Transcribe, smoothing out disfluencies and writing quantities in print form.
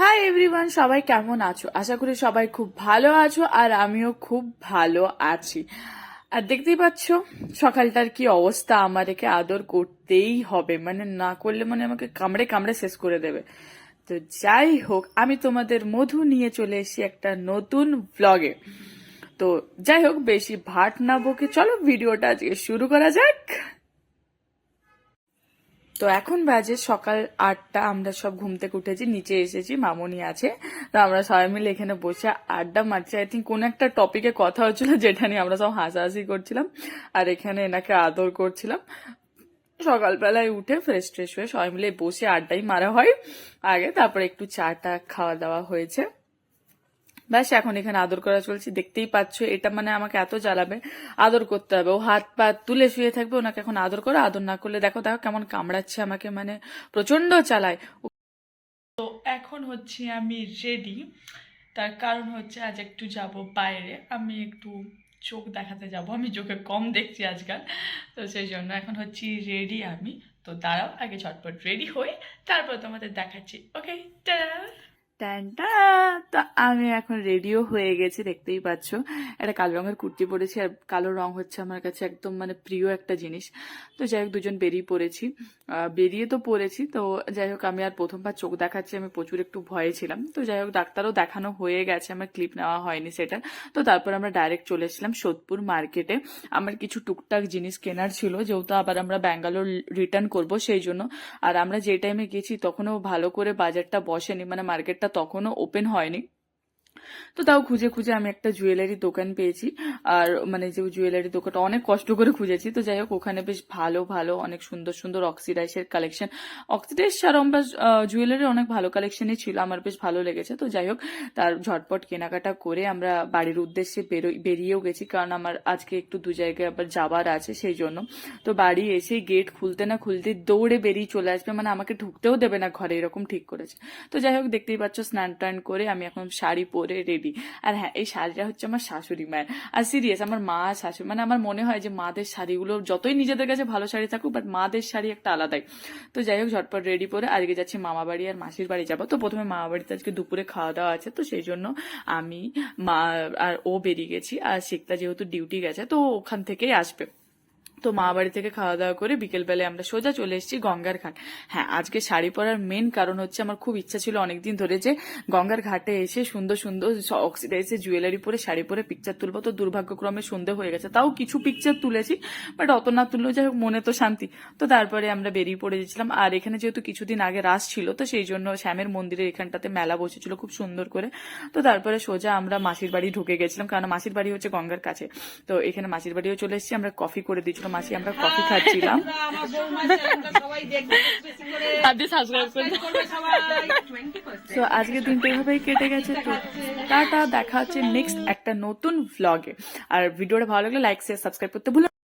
Hi everyone, সবাই কেমন আছো? আশা করি সবাই খুব ভালো আছো আর আমিও খুব ভালো আছি। আর দেখতেই পাচ্ছ সকালটার কি অবস্থা। আমার একে আদর করতেই হবে, মানে না করলে মানে আমাকে কামড়ে কামড়ে শেষ করে দেবে। তো যাই হোক, আমি তোমাদের মধু নিয়ে চলে এসেছি একটা নতুন ব্লগে। তো যাই হোক, বেশি ভাট না বকে চলো ভিডিওটা আজকে শুরু করা যাক। তো এখন বাজে সকাল 8টা, আমরা সব ঘুম থেকে উঠেছি, নিচে এসেছি, মামনি আছে। তো আমরা সবাই মিলে এখানে বসে আড্ডা মারছি। আই থিঙ্ক কোন একটা টপিকে কথা হচ্ছিল যেটা নিয়ে আমরা সব হাসাহাসি করছিলাম, আর এখানে এনাকে আদর করছিলাম। সকালবেলায় উঠে ফ্রেশ ট্রেশ হয়ে সবাই মিলে বসে আড্ডাই মারা হয় আগে, তারপরে একটু চা টা খাওয়া দাওয়া হয়েছে। ব্যাস এখন এখানে আদর করা চলছে, দেখতেই পাচ্ছ। এটা মানে আমাকে এত জ্বালাবে, আদর করতে হবে। ও হাত পা তুলে শুয়ে থাকবে, ওনাকে এখন আদর করো। আদর না করলে দেখো দেখো কেমন কামড়াচ্ছে আমাকে, মানে প্রচন্ড চালায়। তো এখন হচ্ছে আমি রেডি, তার কারণ হচ্ছে আজ একটু যাব বাইরে, আমি একটু চোখ দেখাতে যাব। আমি চোখে কম দেখছি আজকাল, তো সেই জন্য এখন হচ্ছি রেডি আমি। তো দাঁড়াও, আগে ঝটপট রেডি হয়ে তারপর তোমাদের দেখাচ্ছি। ওকে, টাটা। ট্যানটা। তো আমি এখন রেডিও হয়ে গেছি, দেখতেই পাচ্ছ। একটা কালো রঙের কুর্তি পরেছি, আর কালো রং হচ্ছে আমার কাছে একদম মানে প্রিয় একটা জিনিস। তো যাই হোক, দুজন বেরিয়ে পড়েছি, বেরিয়ে তো পড়েছি। তো যাই হোক, আমি আর প্রথমবার চোখ দেখাচ্ছি, আমি প্রচুর একটু ভয়ে ছিলাম। তো যাই হোক, ডাক্তারও দেখানো হয়ে গেছে, আমার ক্লিপ নেওয়া হয়নি সেটা। তো তারপর আমরা ডাইরেক্ট চলে এসেছিলাম সোদপুর মার্কেটে। আমার কিছু টুকটাক জিনিস কেনার ছিল, যেহেতু আবার আমরা ব্যাঙ্গালোর রিটার্ন করব সেই জন্য। আর আমরা যে টাইমে গেছি তখনও ভালো করে বাজারটা বসেনি, মানে মার্কেটটা তখনও ওপেন হয়নি। তো তাও খুঁজে খুঁজে আমি একটা জুয়েলারি দোকান পেয়েছি। আর মানে যে জুয়েলারি দোকানটা অনেক কষ্ট করে খুঁজেছি। তো যাই হোক, ওখানে বেশ ভালো ভালো অনেক সুন্দর সুন্দর অক্সিডাইজের কালেকশন, অক্সিডাইজ ছাড়াও জুয়েলারি অনেক ভালো কালেকশনই ছিল, আমার বেশ ভালো লেগেছে। তো যাই হোক, তার ঝটপট কেনাকাটা করে আমরা বাড়ির উদ্দেশ্যে বেরিয়েও গেছি, কারণ আমার আজকে একটু দু জায়গায় আবার যাবার আছে সেই জন্য। তো বাড়ি এসে গেট খুলতে না খুলতে দৌড়ে বেরিয়ে চলে আসবে, মানে আমাকে ঢুকতেও দেবে না ঘরে, এরকম ঠিক করেছে। তো যাই হোক, দেখতেই পাচ্ছ স্নান টান করে আমি এখন শাড়ি পরে রেডি। আর হ্যাঁ, এই শাড়িটা হচ্ছে আমার শাশুড়ি মায়ের। আর সিরিয়াস, আমার মা শাশুড়ি মানে আমার মনে হয় যে মাদের শাড়িগুলো যতই নিজেদের কাছে ভালো শাড়ি থাকুক, বাট মাদের শাড়ি একটা আলাদাই। তো যাই হোক, ঝটপট রেডি পরে আজকে যাচ্ছি মামা বাড়ি আর মাসির বাড়ি যাবো। তো প্রথমে মামা বাড়িতে আজকে দুপুরে খাওয়া দাওয়া আছে, তো সেই জন্য আমি, মা আর ও বেরিয়ে গেছি। আর শিখতা যেহেতু ডিউটি গেছে, তো ওখান থেকেই আসবে। তো মা বাড়ি থেকে খাওয়া দাওয়া করে বিকেলবেলায় আমরা সোজা চলে এসেছি গঙ্গার ঘাট। হ্যাঁ, আজকে শাড়ি পরার মেন কারণ হচ্ছে আমার খুব ইচ্ছা ছিল অনেকদিন ধরে যে গঙ্গার ঘাটে এসে সুন্দর সুন্দর অক্সিডাইজে জুয়েলারি পরে শাড়ি পরে পিকচার তুলবো। তো দুর্ভাগ্যক্রমে সন্ধে হয়ে গেছে, তাও কিছু পিকচার তুলেছি, বাট অত না তুললেও যাই হোক, মনে তো শান্তি। তো তারপরে আমরা বেরিয়ে পড়ে গেছিলাম। আর এখানে যেহেতু কিছুদিন আগে রাস ছিল, তো সেই জন্য শ্যামের মন্দিরের এখানটাতে মেলা বসেছিল খুব সুন্দর করে। তো তারপরে সোজা আমরা মাসির বাড়ি ঢুকে গেছিলাম, কারণ মাসির বাড়ি হচ্ছে গঙ্গার কাছে। তো এখানে মাসির বাড়িও চলে এসেছি, আমরা কফি করে দিয়েছিল মাসি, আমরা কফি খাচ্ছিলাম। তো আজকের দিনটা এভাবেই কেটে গেছে। তো টাটা, দেখা হচ্ছে নেক্সট একটা নতুন ভ্লগে। আর ভিডিওটা ভালো লাগলে লাইক শেয়ার সাবস্ক্রাইব করতে ভুলো